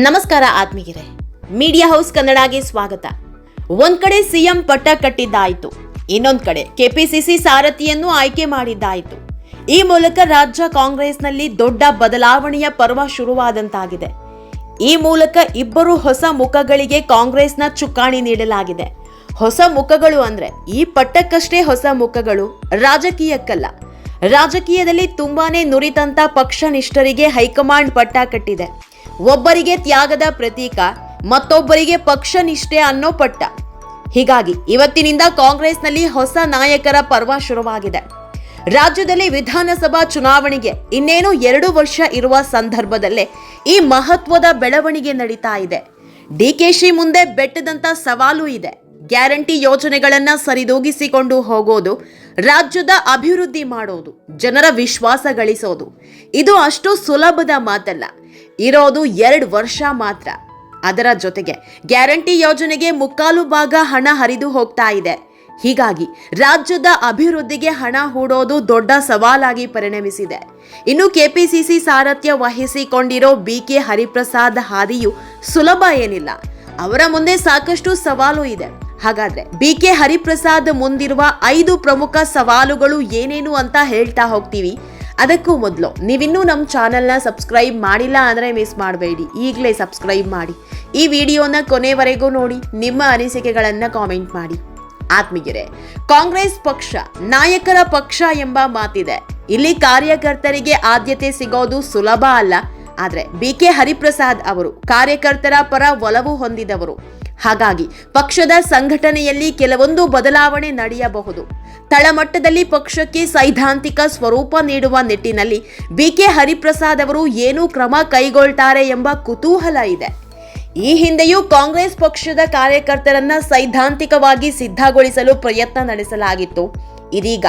ನಮಸ್ಕಾರ ಆತ್ಮೀಯರೇ, media house ಕನ್ನಡಗೆ ಸ್ವಾಗತ. ಒಂದ್ ಕಡೆ ಸಿಎಂ ಪಟ್ಟ ಕಟ್ಟಿದ್ದಾಯಿತು, ಇನ್ನೊಂದ್ ಕಡೆ ಕೆಪಿಸಿಸಿ ಸಾರಥಿಯನ್ನು ಆಯ್ಕೆ ಮಾಡಿದ್ದಾಯಿತು. ಈ ಮೂಲಕ ರಾಜ್ಯ ಕಾಂಗ್ರೆಸ್ನಲ್ಲಿ ದೊಡ್ಡ ಬದಲಾವಣೆಯ ಪರ್ವ ಶುರುವಾದಂತಾಗಿದೆ. ಈ ಮೂಲಕ ಇಬ್ಬರು ಹೊಸ ಮುಖಗಳಿಗೆ ಕಾಂಗ್ರೆಸ್ನ ಚುಕ್ಕಾಣಿ ನೀಡಲಾಗಿದೆ. ಹೊಸ ಮುಖಗಳು ಅಂದ್ರೆ ಈ ಪಟ್ಟಕ್ಕಷ್ಟೇ ಹೊಸ ಮುಖಗಳು, ರಾಜಕೀಯಕ್ಕಲ್ಲ. ರಾಜಕೀಯದಲ್ಲಿ ತುಂಬಾನೇ ನುರಿತಂತ ಪಕ್ಷ ನಿಷ್ಠರಿಗೆ ಹೈಕಮಾಂಡ್ ಪಟ್ಟ ಕಟ್ಟಿದೆ. ಒಬ್ಬರಿಗೆ ತ್ಯಾಗದ ಪ್ರತೀಕ, ಮತ್ತೊಬ್ಬರಿಗೆ ಪಕ್ಷ ನಿಷ್ಠೆ ಅನ್ನೋ ಪಟ್ಟ. ಹೀಗಾಗಿ ಇವತ್ತಿನಿಂದ ಕಾಂಗ್ರೆಸ್ನಲ್ಲಿ ಹೊಸ ನಾಯಕರ ಪರ್ವ ಶುರುವಾಗಿದೆ. ರಾಜ್ಯದಲ್ಲಿ ವಿಧಾನಸಭಾ ಚುನಾವಣೆಗೆ ಇನ್ನೇನು 2 ವರ್ಷ ಇರುವ ಸಂದರ್ಭದಲ್ಲೇ ಈ ಮಹತ್ವದ ಬೆಳವಣಿಗೆ ನಡೀತಾ ಇದೆ. ಡಿಕೆಶಿ ಮುಂದೆ ಬೆಟ್ಟದಂತ ಸವಾಲು ಇದೆ. ಗ್ಯಾರಂಟಿ ಯೋಜನೆಗಳನ್ನ ಸರಿದೂಗಿಸಿಕೊಂಡು ಹೋಗೋದು, ರಾಜ್ಯದ ಅಭಿವೃದ್ಧಿ ಮಾಡೋದು, ಜನರ ವಿಶ್ವಾಸ ಗಳಿಸೋದು, ಇದು ಅಷ್ಟು ಸುಲಭದ ಮಾತಲ್ಲ. ಇರೋದು 2 ವರ್ಷ ಮಾತ್ರ. ಅದರ ಜೊತೆಗೆ ಗ್ಯಾರಂಟಿ ಯೋಜನೆಗೆ ಮುಕ್ಕಾಲು ಭಾಗ ಹಣ ಹರಿದು ಹೋಗ್ತಾ ಇದೆ. ಹೀಗಾಗಿ ರಾಜ್ಯದ ಅಭಿವೃದ್ಧಿಗೆ ಹಣ ಹೂಡೋದು ದೊಡ್ಡ ಸವಾಲಾಗಿ ಪರಿಣಮಿಸಿದೆ. ಇನ್ನು ಕೆಪಿಸಿಸಿ ಸಾರಥ್ಯ ವಹಿಸಿಕೊಂಡಿರೋ ಬಿಕೆ ಹರಿಪ್ರಸಾದ್ ಹಾದಿಯು ಸುಲಭ ಏನಿಲ್ಲ. ಅವರ ಮುಂದೆ ಸಾಕಷ್ಟು ಸವಾಲು ಇದೆ. ಹಾಗಾದ್ರೆ ಬಿಕೆ ಹರಿಪ್ರಸಾದ್ ಮುಂದಿರುವ 5 ಪ್ರಮುಖ ಸವಾಲುಗಳು ಏನೇನು ಅಂತ ಹೇಳ್ತಾ ಹೋಗ್ತೀವಿ. ಅದಕ್ಕೂ ಮೊದಲು ನೀವಿನ್ನೂ ನಮ್ಮ ಚಾನೆಲ್ನ ಸಬ್ಸ್ಕ್ರೈಬ್ ಮಾಡಿಲ್ಲ ಅಂದರೆ ಮಿಸ್ ಮಾಡಬೇಡಿ, ಈಗಲೇ ಸಬ್ಸ್ಕ್ರೈಬ್ ಮಾಡಿ. ಈ ವಿಡಿಯೋನ ಕೊನೆವರೆಗೂ ನೋಡಿ, ನಿಮ್ಮ ಅನಿಸಿಕೆಗಳನ್ನು ಕಾಮೆಂಟ್ ಮಾಡಿ. ಆತ್ಮೀಯರೇ, ಕಾಂಗ್ರೆಸ್ ಪಕ್ಷ ನಾಯಕರ ಪಕ್ಷ ಎಂಬ ಮಾತಿದೆ. ಇಲ್ಲಿ ಕಾರ್ಯಕರ್ತರಿಗೆ ಆದ್ಯತೆ ಸಿಗೋದು ಸುಲಭ ಅಲ್ಲ. ಆದರೆ ಬಿಕೆ ಹರಿಪ್ರಸಾದ್ ಅವರು ಕಾರ್ಯಕರ್ತರ ಪರ ಒಲವು ಹೊಂದಿದವರು. ಹಾಗಾಗಿ ಪಕ್ಷದ ಸಂಘಟನೆಯಲ್ಲಿ ಕೆಲವೊಂದು ಬದಲಾವಣೆ ನಡೆಯಬಹುದು. ತಳಮಟ್ಟದಲ್ಲಿ ಪಕ್ಷಕ್ಕೆ ಸೈದ್ಧಾಂತಿಕ ಸ್ವರೂಪ ನೀಡುವ ನಿಟ್ಟಿನಲ್ಲಿ ಬಿಕೆ ಹರಿಪ್ರಸಾದ್ ಅವರು ಏನು ಕ್ರಮ ಕೈಗೊಳ್ತಾರೆ ಎಂಬ ಕುತೂಹಲ ಇದೆ. ಈ ಹಿಂದೆಯೂ ಕಾಂಗ್ರೆಸ್ ಪಕ್ಷದ ಕಾರ್ಯಕರ್ತರನ್ನ ಸೈದ್ಧಾಂತಿಕವಾಗಿ ಸಿದ್ಧಗೊಳಿಸಲು ಪ್ರಯತ್ನ ನಡೆಸಲಾಗಿತ್ತು. ಇದೀಗ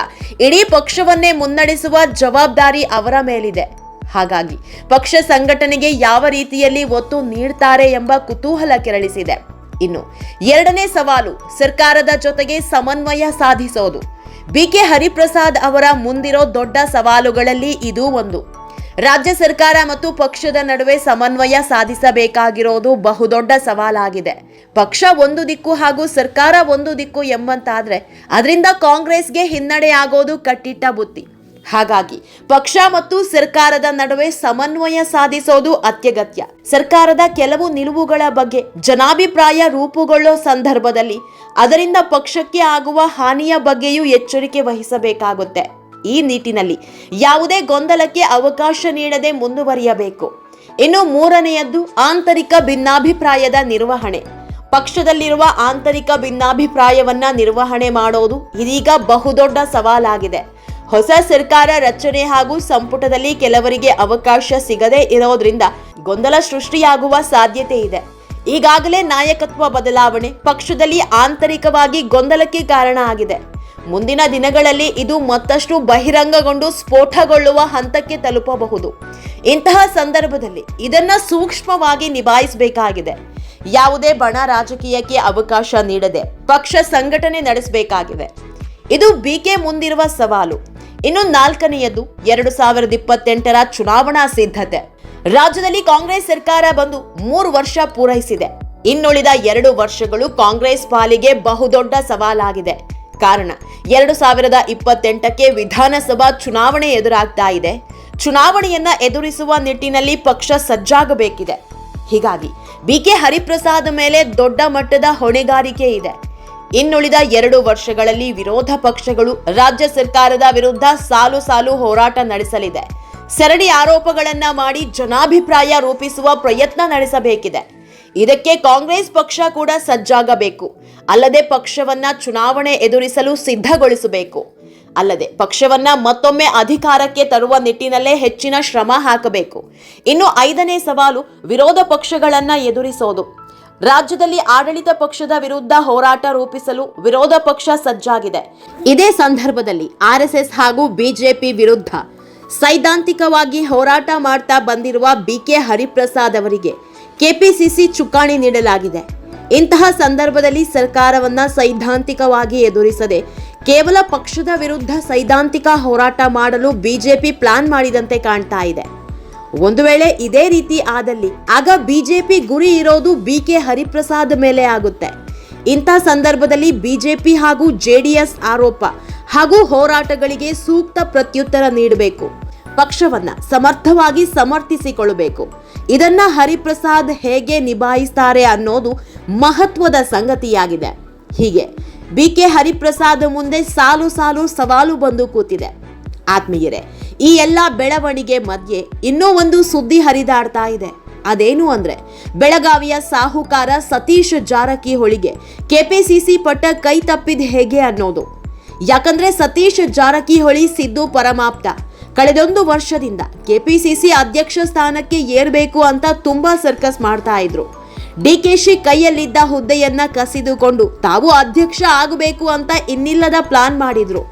ಇಡೀ ಪಕ್ಷವನ್ನೇ ಮುನ್ನಡೆಸುವ ಜವಾಬ್ದಾರಿ ಅವರ ಮೇಲಿದೆ. ಹಾಗಾಗಿ ಪಕ್ಷ ಸಂಘಟನೆಗೆ ಯಾವ ರೀತಿಯಲ್ಲಿ ಒತ್ತು ನೀಡ್ತಾರೆ ಎಂಬ ಕುತೂಹಲ ಕೆರಳಿಸಿದೆ. ಇನ್ನು 2ನೇ ಸವಾಲು, ಸರ್ಕಾರದ ಜೊತೆಗೆ ಸಮನ್ವಯ ಸಾಧಿಸೋದು. ಬಿಕೆ ಹರಿಪ್ರಸಾದ್ ಅವರ ಮುಂದಿರೋ ದೊಡ್ಡ ಸವಾಲುಗಳಲ್ಲಿ ಇದು ಒಂದು. ರಾಜ್ಯ ಸರ್ಕಾರ ಮತ್ತು ಪಕ್ಷದ ನಡುವೆ ಸಮನ್ವಯ ಸಾಧಿಸಬೇಕಾಗಿರೋದು ಬಹುದೊಡ್ಡ ಸವಾಲಾಗಿದೆ. ಪಕ್ಷ ಒಂದು ದಿಕ್ಕು ಹಾಗೂ ಸರ್ಕಾರ ಒಂದು ದಿಕ್ಕು ಎಂಬಂತಾದ್ರೆ ಅದರಿಂದ ಕಾಂಗ್ರೆಸ್ಗೆ ಹಿನ್ನಡೆ ಆಗೋದು ಕಟ್ಟಿಟ್ಟ ಬುತ್ತಿ. ಹಾಗಾಗಿ ಪಕ್ಷ ಮತ್ತು ಸರ್ಕಾರದ ನಡುವೆ ಸಮನ್ವಯ ಸಾಧಿಸೋದು ಅತ್ಯಗತ್ಯ. ಸರ್ಕಾರದ ಕೆಲವು ನಿಲುವುಗಳ ಬಗ್ಗೆ ಜನಾಭಿಪ್ರಾಯ ರೂಪುಗೊಳ್ಳೋ ಸಂದರ್ಭದಲ್ಲಿ ಅದರಿಂದ ಪಕ್ಷಕ್ಕೆ ಆಗುವ ಹಾನಿಯ ಬಗ್ಗೆಯೂ ಎಚ್ಚರಿಕೆ ವಹಿಸಬೇಕಾಗುತ್ತೆ. ಈ ನಿಟ್ಟಿನಲ್ಲಿ ಯಾವುದೇ ಗೊಂದಲಕ್ಕೆ ಅವಕಾಶ ನೀಡದೆ ಮುಂದುವರಿಯಬೇಕು. ಇನ್ನು 3ನೇಯದ್ದು, ಆಂತರಿಕ ಭಿನ್ನಾಭಿಪ್ರಾಯದ ನಿರ್ವಹಣೆ. ಪಕ್ಷದಲ್ಲಿರುವ ಆಂತರಿಕ ಭಿನ್ನಾಭಿಪ್ರಾಯವನ್ನ ನಿರ್ವಹಣೆ ಮಾಡೋದು ಇದೀಗ ಬಹುದೊಡ್ಡ ಸವಾಲಾಗಿದೆ. ಹೊಸ ಸರ್ಕಾರ ರಚನೆ ಹಾಗೂ ಸಂಪುಟದಲ್ಲಿ ಕೆಲವರಿಗೆ ಅವಕಾಶ ಸಿಗದೇ ಇರೋದ್ರಿಂದ ಗೊಂದಲ ಸೃಷ್ಟಿಯಾಗುವ ಸಾಧ್ಯತೆ ಇದೆ. ಈಗಾಗಲೇ ನಾಯಕತ್ವ ಬದಲಾವಣೆ ಪಕ್ಷದಲ್ಲಿ ಆಂತರಿಕವಾಗಿ ಗೊಂದಲಕ್ಕೆ ಕಾರಣ ಆಗಿದೆ. ಮುಂದಿನ ದಿನಗಳಲ್ಲಿ ಇದು ಮತ್ತಷ್ಟು ಬಹಿರಂಗಗೊಂಡು ಸ್ಫೋಟಗೊಳ್ಳುವ ಹಂತಕ್ಕೆ ತಲುಪಬಹುದು. ಇಂತಹ ಸಂದರ್ಭದಲ್ಲಿ ಇದನ್ನ ಸೂಕ್ಷ್ಮವಾಗಿ ನಿಭಾಯಿಸಬೇಕಾಗಿದೆ. ಯಾವುದೇ ಬಣ ರಾಜಕೀಯಕ್ಕೆ ಅವಕಾಶ ನೀಡದೆ ಪಕ್ಷ ಸಂಘಟನೆ ನಡೆಸಬೇಕಾಗಿದೆ. ಇದು ಬಿಕೆ ಮುಂದಿರುವ ಸವಾಲು. ಇನ್ನು 4ನೇಯದ್ದು, 2028ರ ಚುನಾವಣಾ ಸಿದ್ಧತೆ. ರಾಜ್ಯದಲ್ಲಿ ಕಾಂಗ್ರೆಸ್ ಸರ್ಕಾರ ಬಂದು 3 ವರ್ಷ ಪೂರೈಸಿದೆ. ಇನ್ನುಳಿದ 2 ವರ್ಷಗಳು ಕಾಂಗ್ರೆಸ್ ಪಾಲಿಗೆ ಬಹುದೊಡ್ಡ ಸವಾಲಾಗಿದೆ. ಕಾರಣ, 2028ಕ್ಕೆ ವಿಧಾನಸಭಾ ಚುನಾವಣೆ ಎದುರಾಗ್ತಾ ಇದೆ. ಚುನಾವಣೆಯನ್ನ ಎದುರಿಸುವ ನಿಟ್ಟಿನಲ್ಲಿ ಪಕ್ಷ ಸಜ್ಜಾಗಬೇಕಿದೆ. ಹೀಗಾಗಿ ಬಿಕೆ ಹರಿಪ್ರಸಾದ್ ಮೇಲೆ ದೊಡ್ಡ ಮಟ್ಟದ ಹೊಣೆಗಾರಿಕೆ ಇದೆ. ಇನ್ನುಳಿದ 2 ವರ್ಷಗಳಲ್ಲಿ ವಿರೋಧ ಪಕ್ಷಗಳು ರಾಜ್ಯ ಸರ್ಕಾರದ ವಿರುದ್ಧ ಸಾಲು ಹೋರಾಟ ನಡೆಸಲಿದೆ. ಸರಣಿ ಆರೋಪಗಳನ್ನ ಮಾಡಿ ಜನಾಭಿಪ್ರಾಯ ರೂಪಿಸುವ ಪ್ರಯತ್ನ ನಡೆಸಬೇಕಿದೆ. ಇದಕ್ಕೆ ಕಾಂಗ್ರೆಸ್ ಪಕ್ಷ ಕೂಡ ಸಜ್ಜಾಗಬೇಕು. ಅಲ್ಲದೆ ಪಕ್ಷವನ್ನ ಚುನಾವಣೆ ಎದುರಿಸಲು ಸಿದ್ಧಗೊಳಿಸಬೇಕು. ಅಲ್ಲದೆ ಪಕ್ಷವನ್ನ ಮತ್ತೊಮ್ಮೆ ಅಧಿಕಾರಕ್ಕೆ ತರುವ ನಿಟ್ಟಿನಲ್ಲೇ ಹೆಚ್ಚಿನ ಶ್ರಮ ಹಾಕಬೇಕು. ಇನ್ನು 5ನೇ ಸವಾಲು, ವಿರೋಧ ಪಕ್ಷಗಳನ್ನ ಎದುರಿಸೋದು. ರಾಜ್ಯದಲ್ಲಿ ಆಡಳಿತ ಪಕ್ಷದ ವಿರುದ್ಧ ಹೋರಾಟ ರೂಪಿಸಲು ವಿರೋಧ ಪಕ್ಷ ಸಜ್ಜಾಗಿದೆ. ಇದೇ ಸಂದರ್ಭದಲ್ಲಿ ಆರ್ಎಸ್ಎಸ್ ಹಾಗೂ ಬಿಜೆಪಿ ವಿರುದ್ಧ ಸೈದ್ಧಾಂತಿಕವಾಗಿ ಹೋರಾಟ ಮಾಡ್ತಾ ಬಂದಿರುವ ಬಿಕೆ ಹರಿಪ್ರಸಾದ್ ಅವರಿಗೆ ಕೆಪಿಸಿಸಿ ಚುಕ್ಕಾಣಿ ನೀಡಲಾಗಿದೆ. ಇಂತಹ ಸಂದರ್ಭದಲ್ಲಿ ಸರ್ಕಾರವನ್ನ ಸೈದ್ಧಾಂತಿಕವಾಗಿ ಎದುರಿಸದೆ ಕೇವಲ ಪಕ್ಷದ ವಿರುದ್ಧ ಸೈದ್ಧಾಂತಿಕ ಹೋರಾಟ ಮಾಡಲು ಬಿಜೆಪಿ ಪ್ಲಾನ್ ಮಾಡಿದಂತೆ ಕಾಣ್ತಾ ಇದೆ. ಒಂದು ವೇಳೆ ಇದೇ ರೀತಿ ಆದಲ್ಲಿ ಆಗ ಬಿಜೆಪಿ ಗುರಿ ಇರೋದು BK ಹರಿಪ್ರಸಾದ್ ಮೇಲೆ ಆಗುತ್ತೆ. ಇಂಥ ಸಂದರ್ಭದಲ್ಲಿ ಬಿಜೆಪಿ ಹಾಗೂ JDS ಆರೋಪ ಹಾಗೂ ಹೋರಾಟಗಳಿಗೆ ಸೂಕ್ತ ಪ್ರತ್ಯುತ್ತರ ನೀಡಬೇಕು. ಪಕ್ಷವನ್ನ ಸಮರ್ಥವಾಗಿ ಸಮರ್ಥಿಸಿಕೊಳ್ಳಬೇಕು. ಇದನ್ನ ಹರಿಪ್ರಸಾದ್ ಹೇಗೆ ನಿಭಾಯಿಸ್ತಾರೆ ಅನ್ನೋದು ಮಹತ್ವದ ಸಂಗತಿಯಾಗಿದೆ. ಹೀಗೆ BK ಹರಿಪ್ರಸಾದ್ ಮುಂದೆ ಸಾಲು ಸಾಲು ಸವಾಲು ಬಂದು ಕೂತಿದೆ. ಆತ್ಮೀಯರೇ, ಈ ಎಲ್ಲ ಬೆಳವಣಿಗೆ ಮಧ್ಯೆ ಇನ್ನೂ ಒಂದು ಸುದ್ದಿ ಹರಿದಾಡ್ತಾ ಇದೆ. ಅದೇನು ಅಂದ್ರೆ, ಬೆಳಗಾವಿಯ ಸಾಹುಕಾರ ಸತೀಶ್ ಜಾರಕಿಹೊಳಿಗೆ KPCC ಪಟ್ಟ ಕೈ ತಪ್ಪಿದ ಹೇಗೆ ಅನ್ನೋದು. ಯಾಕಂದ್ರೆ ಸತೀಶ್ ಜಾರಕಿಹೊಳಿ ಸಿದ್ದು ಪರಮಾಪ್ತ ಕಳೆದೊಂದು ವರ್ಷದಿಂದ KPCC ಅಧ್ಯಕ್ಷ ಸ್ಥಾನಕ್ಕೆ ಏರ್ಬೇಕು ಅಂತ ತುಂಬಾ ಸರ್ಕಸ್ ಮಾಡ್ತಾ ಇದ್ರು. DKಶಿ ಕೈಯಲ್ಲಿದ್ದ ಹುದ್ದೆಯನ್ನ ಕಸಿದುಕೊಂಡು ತಾವು ಅಧ್ಯಕ್ಷ ಆಗಬೇಕು ಅಂತ ಇನ್ನಿಲ್ಲದ ಪ್ಲಾನ್ ಮಾಡಿದ್ರು.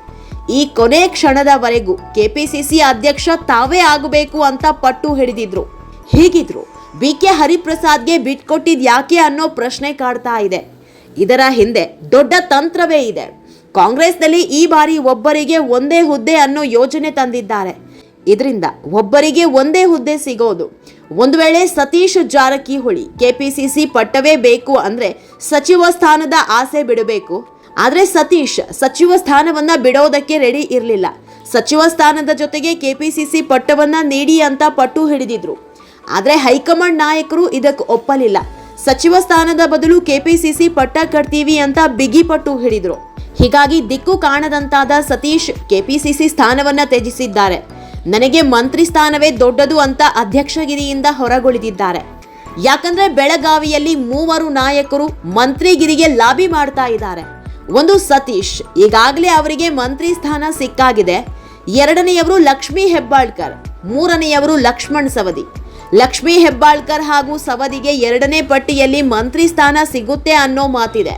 ಈ ಕೊನೆ ಕ್ಷಣದವರೆಗೂ KPCC ಅಧ್ಯಕ್ಷ ತಾವೇ ಆಗಬೇಕು ಅಂತ ಪಟ್ಟು ಹಿಡಿದಿದ್ರು. ಹೀಗಿದ್ರು BK ಹರಿಪ್ರಸಾದ್ಗೆ ಬಿಟ್ಕೊಟ್ಟಿದ್ ಯಾಕೆ ಅನ್ನೋ ಪ್ರಶ್ನೆ ಕಾಡ್ತಾ ಇದೆ. ಇದರ ಹಿಂದೆ ದೊಡ್ಡ ತಂತ್ರವೇ ಇದೆ. ಕಾಂಗ್ರೆಸ್ನಲ್ಲಿ ಈ ಬಾರಿ ಒಬ್ಬರಿಗೆ ಒಂದೇ ಹುದ್ದೆ ಅನ್ನೋ ಯೋಜನೆ ತಂದಿದ್ದಾರೆ. ಇದರಿಂದ ಒಬ್ಬರಿಗೆ ಒಂದೇ ಹುದ್ದೆ ಸಿಗೋದು. ಒಂದು ವೇಳೆ ಸತೀಶ್ ಜಾರಕಿಹೊಳಿ KPCC ಪಟ್ಟವೇ ಬೇಕು ಅಂದ್ರೆ ಸಚಿವ ಸ್ಥಾನದ ಆಸೆ ಬಿಡಬೇಕು. ಆದ್ರೆ ಸತೀಶ್ ಸಚಿವ ಸ್ಥಾನವನ್ನ ಬಿಡೋದಕ್ಕೆ ರೆಡಿ ಇರಲಿಲ್ಲ. ಸಚಿವ ಸ್ಥಾನದ ಜೊತೆಗೆ KPCC ಪಟ್ಟವನ್ನ ನೀಡಿ ಅಂತ ಪಟ್ಟು ಹಿಡಿದಿದ್ರು. ಆದ್ರೆ ಹೈಕಮಾಂಡ್ ನಾಯಕರು ಇದಕ್ಕೆ ಒಪ್ಪಲಿಲ್ಲ. ಸಚಿವ ಸ್ಥಾನದ ಬದಲು KPCC ಪಟ್ಟ ಕಟ್ತೀವಿ ಅಂತ ಬಿಗಿ ಪಟ್ಟು ಹಿಡಿದ್ರು. ಹೀಗಾಗಿ ದಿಕ್ಕು ಕಾಣದಂತಾದ ಸತೀಶ್ KPCC ಸ್ಥಾನವನ್ನ ತ್ಯಜಿಸಿದ್ದಾರೆ. ನನಗೆ ಮಂತ್ರಿ ಸ್ಥಾನವೇ ದೊಡ್ಡದು ಅಂತ ಅಧ್ಯಕ್ಷಗಿರಿಯಿಂದ ಹೊರಗುಳಿದಿದ್ದಾರೆ. ಯಾಕಂದ್ರೆ ಬೆಳಗಾವಿಯಲ್ಲಿ 3 ನಾಯಕರು ಮಂತ್ರಿಗಿರಿಗೆ ಲಾಬಿ ಮಾಡ್ತಾ ಇದ್ದಾರೆ. ಒಂದು ಸತೀಶ್, ಈಗಾಗಲೇ ಅವರಿಗೆ ಮಂತ್ರಿ ಸ್ಥಾನ ಸಿಕ್ಕಾಗಿದೆ. 2ನೇಯವರು ಲಕ್ಷ್ಮೀ ಹೆಬ್ಬಾಳ್ಕರ್, 3ನೇಯವರು ಲಕ್ಷ್ಮಣ್ ಸವದಿ. ಲಕ್ಷ್ಮೀ ಹೆಬ್ಬಾಳ್ಕರ್ ಹಾಗೂ ಸವದಿಗೆ 2ನೇ ಪಟ್ಟಿಯಲ್ಲಿ ಮಂತ್ರಿ ಸ್ಥಾನ ಸಿಗುತ್ತೆ ಅನ್ನೋ ಮಾತಿದೆ.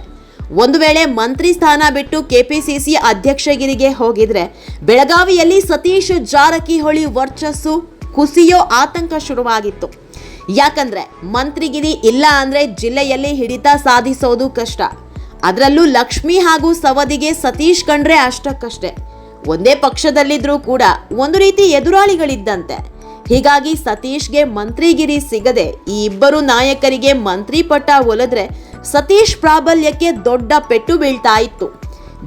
ಒಂದು ವೇಳೆ ಮಂತ್ರಿ ಸ್ಥಾನ ಬಿಟ್ಟು KPCC ಅಧ್ಯಕ್ಷಗಿರಿಗೆ ಹೋಗಿದ್ರೆ ಬೆಳಗಾವಿಯಲ್ಲಿ ಸತೀಶ್ ಜಾರಕಿಹೊಳಿ ವರ್ಚಸ್ಸು ಕುಸಿಯೋ ಆತಂಕ ಶುರುವಾಗಿತ್ತು. ಯಾಕಂದ್ರೆ ಮಂತ್ರಿಗಿರಿ ಇಲ್ಲ ಅಂದ್ರೆ ಜಿಲ್ಲೆಯಲ್ಲಿ ಹಿಡಿತ ಸಾಧಿಸೋದು ಕಷ್ಟ. ಅದರಲ್ಲೂ ಲಕ್ಷ್ಮಿ ಹಾಗೂ ಸವದಿಗೆ ಸತೀಶ್ ಕಂಡ್ರೆ ಅಷ್ಟಕ್ಕಷ್ಟೇ. ಒಂದೇ ಪಕ್ಷದಲ್ಲಿದ್ರೂ ಕೂಡ ಒಂದು ರೀತಿ ಎದುರಾಳಿಗಳಿದ್ದಂತೆ. ಹೀಗಾಗಿ ಸತೀಶ್ಗೆ ಮಂತ್ರಿಗಿರಿ ಸಿಗದೆ ಈ ಇಬ್ಬರು ನಾಯಕರಿಗೆ ಮಂತ್ರಿ ಪಟ್ಟ ಒಲಿದ್ರೆ ಸತೀಶ್ ಪ್ರಾಬಲ್ಯಕ್ಕೆ ದೊಡ್ಡ ಪೆಟ್ಟು ಬೀಳ್ತಾ ಇತ್ತು.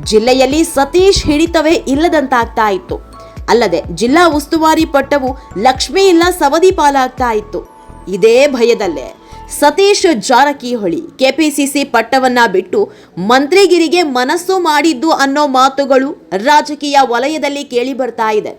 ಜಿಲ್ಲೆಯಲ್ಲಿ ಸತೀಶ್ ಹಿಡಿತವೇ ಇಲ್ಲದಂತಾಗ್ತಾ ಇತ್ತು. ಅಲ್ಲದೆ ಜಿಲ್ಲಾ ಉಸ್ತುವಾರಿ ಪಟ್ಟವು ಲಕ್ಷ್ಮಿ ಇಲ್ಲ ಸವದಿ ಪಾಲಾಗ್ತಾ ಇತ್ತು. ಇದೇ ಭಯದಲ್ಲೇ ಸತೀಶ್ ಜಾರಕಿಹೊಳಿ KPCC ಪಟ್ಟವನ್ನ ಬಿಟ್ಟು ಮಂತ್ರಿಗಿರಿಗೆ ಮನಸ್ಸು ಮಾಡಿದ್ದು ಅನ್ನೋ ಮಾತುಗಳು ರಾಜಕೀಯ ವಲಯದಲ್ಲಿ ಕೇಳಿ ಬರ್ತಾ ಇದೆ.